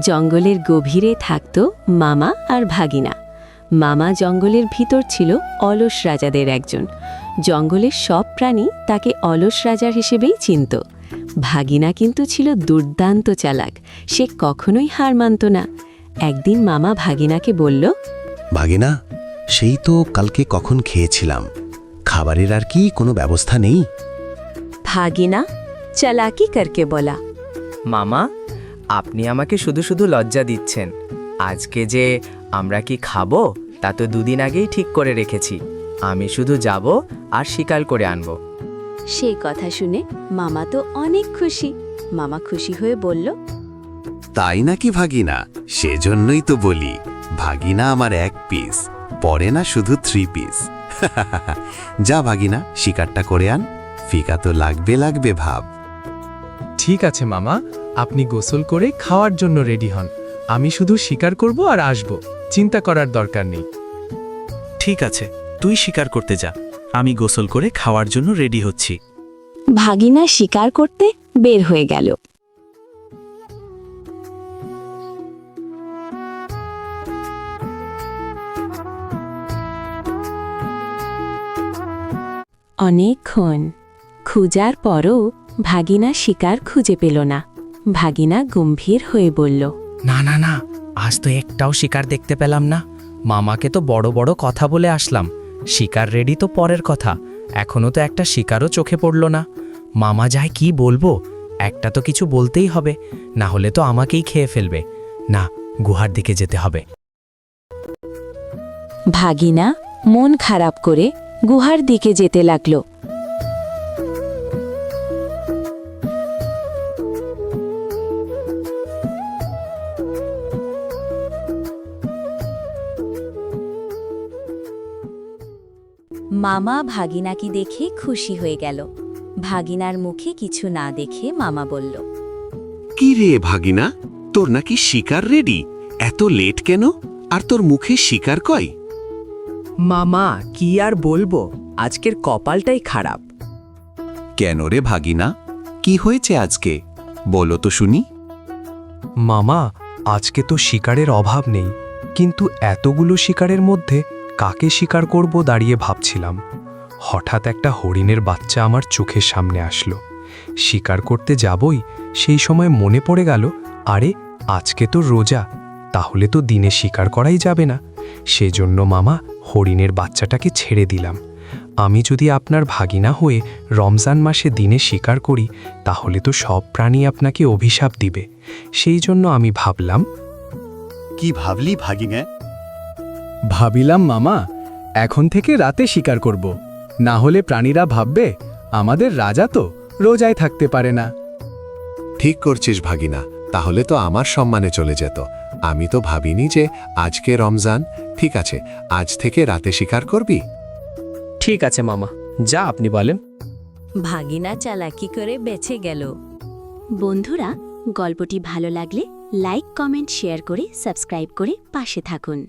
জঙ্গলের গভীরে থাকত মামা আর ভাগিনা। মামা জঙ্গলের ভিতর ছিল অলস রাজাদের একজন। জঙ্গলের সব প্রাণী তাকে অলস রাজার হিসেবেই চিনত। ভাগিনা কিন্তু ছিল দুর্দান্ত চালাক, সে কখনোই হার মানত না। একদিন মামা ভাগিনাকে বলল, ভাগিনা, সেই তো কালকে কখন খেয়েছিলাম, খাবারের আর কি কোনো ব্যবস্থা নেই? ভাগিনা চালাকি করকে বলা, মামা, আপনি আমাকে শুধু শুধু লজ্জা দিচ্ছেন। আজকে যে আমরা কি খাবো তা তো দুদিন আগেই ঠিক করে রেখেছি। আমি শুধু যাব আর শিকার করে আনব। সেই কথা শুনে মামা তো অনেক খুশি। মামা খুশি হয়ে বলল, তাই নাকি ভাগিনা? সেজন্যই তো বলি, ভাগিনা আমার 1 পিস, পরে না শুধু 3 পিস। যা ভাগিনা, শিকারটা করে আন, ফিকা তো লাগবে ভাব। ঠিক আছে মামা, আপনি গোসল করে খাওয়ার জন্য রেডি হন। আমি শুধু শিকার করব আর আসব, চিন্তা করার দরকার নেই। ঠিক আছে, তুই শিকার করতে যা, আমি গোসল করে খাওয়ার জন্য রেডি হচ্ছি। ভাগিনা শিকার করতে বের হয়ে গেল। অনেকক্ষণ খুঁজার পরও ভাগিনা শিকার খুঁজে পেল না। ভাগিনা গম্ভীর হয়ে বলল, না না না, আজ তো একটাও শিকার দেখতে পেলাম না। মামাকে তো বড় বড় কথা বলে আসলাম, শিকার রেডি তো পরের কথা, এখনো তো একটা শিকারও চোখে পড়ল না। মামা যায় কি বলবো, একটা তো কিছু বলতেই হবে, না হলে তো আমাকেই খেয়ে ফেলবে। না, গুহার দিকে যেতে হবে। ভাগিনা মন খারাপ করে গুহার দিকে যেতে লাগল। মামা ভাগিনাকে দেখে খুশি হয়ে গেল। ভাগিনার মুখে কিছু না দেখে মামা বলল, কি রে ভাগিনা, তোর নাকি শিকার রেডি? এত লেট কেন? আর তোর মুখে শিকার কই? মামা, কি আর বলবো, আজকের কপালটাই খারাপ। কেন রে ভাগিনা, কি হয়েছে আজকে? বলো তো শুনি। মামা, আজকে তো শিকারের অভাব নেই, কিন্তু এতগুলো শিকারের মধ্যে কাকে শিকার করব দাঁড়িয়ে ভাবছিলাম। হঠাৎ একটা হরিণের বাচ্চা আমার চোখের সামনে আসলো। শিকার করতে যাবই, সেই সময় মনে পড়ে গেল, আরে আজকে তো রোজা, তাহলে তো দিনে শিকার করাই যাবে না। সেজন্য মামা হরিণের বাচ্চাটাকে ছেড়ে দিলাম। আমি যদি আপনার ভাগিনা হয়ে রমজান মাসে দিনে শিকার করি, তাহলে তো সব প্রাণী আপনাকে অভিশাপ দিবে। সেই জন্য আমি ভাবলাম। কি ভাবলি ভাগিনা? ভাবিলাম মামা, এখন থেকে রাতে শিকার করব, না হলে প্রাণীরা ভাববে আমাদের রাজা তো রোজায় থাকতে পারে না। ঠিক করছিস ভাগিনা, তাহলে তো আমার সম্মানে চলে যেত। আমি তো ভাবিনি যে আজকে রমজান। ঠিক আছে, আজ থেকে রাতে শিকার করবি। ঠিক আছে মামা, যা আপনি বলেন। ভাগিনা চালাকি করে বেঁচে গেল। বন্ধুরা, গল্পটি ভালো লাগলে লাইক, কমেন্ট, শেয়ার করে সাবস্ক্রাইব করে পাশে থাকুন।